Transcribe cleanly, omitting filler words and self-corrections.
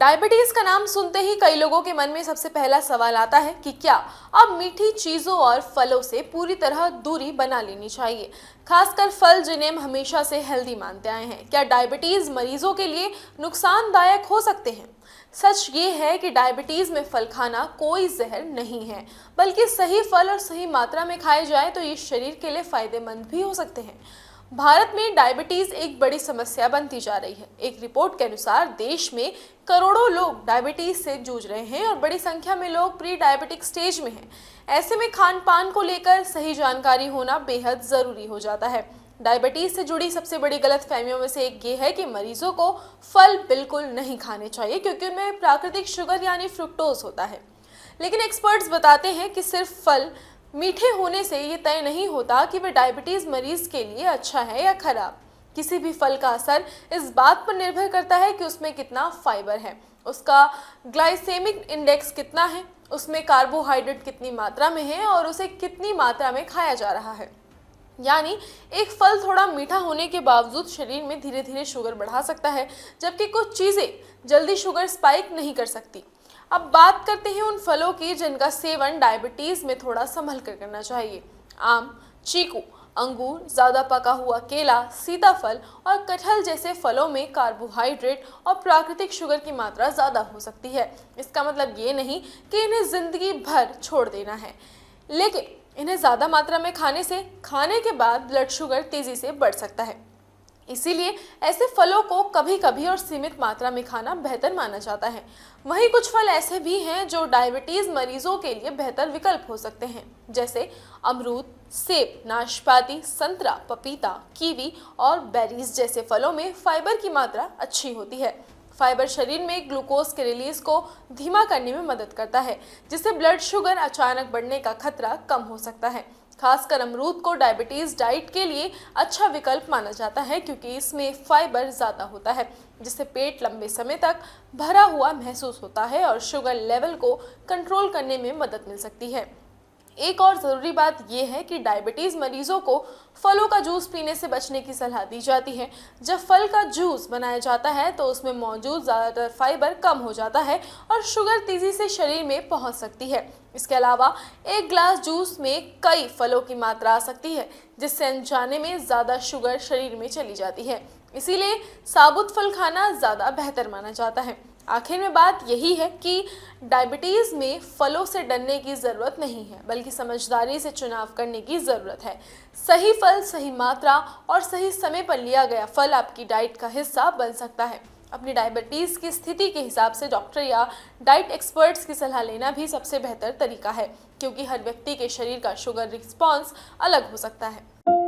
Diabetes का नाम सुनते ही कई लोगों के मन में सबसे पहला सवाल आता है कि क्या अब मीठी चीजों और फलों से पूरी तरह दूरी बना लेनी चाहिए, खासकर फल जिन्हें हम हमेशा से हेल्दी मानते आए हैं। क्या डायबिटीज मरीजों के लिए नुकसानदायक हो सकते हैं? सच ये है कि डायबिटीज में फल खाना कोई जहर नहीं है, बल्कि सही फल और सही मात्रा में खाए जाए तो ये शरीर के लिए फायदेमंद भी हो सकते हैं। भारत में डायबिटीज एक बड़ी समस्या बनती जा रही है। एक रिपोर्ट के अनुसार देश में करोड़ों लोग डायबिटीज से जूझ रहे हैं और बड़ी संख्या में लोग प्री डायबिटिक स्टेज में हैं। ऐसे में खान पान को लेकर सही जानकारी होना बेहद जरूरी हो जाता है। डायबिटीज से जुड़ी सबसे बड़ी गलतफहमियों में से एक ये है कि मरीजों को फल बिल्कुल नहीं खाने चाहिए क्योंकि उनमें प्राकृतिक शुगर यानी फ्रुक्टोज होता है। लेकिन एक्सपर्ट्स बताते हैं कि सिर्फ फल मीठे होने से ये तय नहीं होता कि वह डायबिटीज मरीज के लिए अच्छा है या खराब। किसी भी फल का असर इस बात पर निर्भर करता है कि उसमें कितना फाइबर है, उसका ग्लाइसेमिक इंडेक्स कितना है, उसमें कार्बोहाइड्रेट कितनी मात्रा में है और उसे कितनी मात्रा में खाया जा रहा है। यानी एक फल थोड़ा मीठा होने के बावजूद शरीर में धीरे धीरे शुगर बढ़ा सकता है, जबकि कुछ चीज़ें जल्दी शुगर स्पाइक नहीं कर सकती। अब बात करते हैं उन फलों की जिनका सेवन डायबिटीज में थोड़ा संभल कर करना चाहिए। आम, चीकू, अंगूर, ज़्यादा पका हुआ केला, सीताफल और कटहल जैसे फलों में कार्बोहाइड्रेट और प्राकृतिक शुगर की मात्रा ज़्यादा हो सकती है। इसका मतलब ये नहीं कि इन्हें ज़िंदगी भर छोड़ देना है, लेकिन इन्हें ज़्यादा मात्रा में खाने से खाने के बाद ब्लड शुगर तेज़ी से बढ़ सकता है। इसीलिए ऐसे फलों को कभी कभी और सीमित मात्रा में खाना बेहतर माना जाता है। वहीं कुछ फल ऐसे भी हैं जो डायबिटीज मरीजों के लिए बेहतर विकल्प हो सकते हैं, जैसे अमरूद, सेब, नाशपाती, संतरा, पपीता, कीवी और बेरीज जैसे फलों में फाइबर की मात्रा अच्छी होती है। फाइबर शरीर में ग्लूकोज के रिलीज को धीमा करने में मदद करता है, जिससे ब्लड शुगर अचानक बढ़ने का खतरा कम हो सकता है। खासकर अमरूद को डायबिटीज डाइट के लिए अच्छा विकल्प माना जाता है क्योंकि इसमें फाइबर ज़्यादा होता है, जिससे पेट लंबे समय तक भरा हुआ महसूस होता है और शुगर लेवल को कंट्रोल करने में मदद मिल सकती है। एक और ज़रूरी बात यह है कि डायबिटीज़ मरीजों को फलों का जूस पीने से बचने की सलाह दी जाती है। जब फल का जूस बनाया जाता है तो उसमें मौजूद ज़्यादातर फाइबर कम हो जाता है और शुगर तेज़ी से शरीर में पहुंच सकती है। इसके अलावा एक ग्लास जूस में कई फलों की मात्रा आ सकती है, जिससे अनजाने में ज़्यादा शुगर शरीर में चली जाती है। इसीलिए साबुत फल खाना ज़्यादा बेहतर माना जाता है। आखिर में बात यही है कि डायबिटीज़ में फलों से डरने की ज़रूरत नहीं है, बल्कि समझदारी से चुनाव करने की ज़रूरत है। सही फल, सही मात्रा और सही समय पर लिया गया फल आपकी डाइट का हिस्सा बन सकता है। अपनी डायबिटीज़ की स्थिति के हिसाब से डॉक्टर या डाइट एक्सपर्ट्स की सलाह लेना भी सबसे बेहतर तरीका है, क्योंकि हर व्यक्ति के शरीर का शुगर रिस्पॉन्स अलग हो सकता है।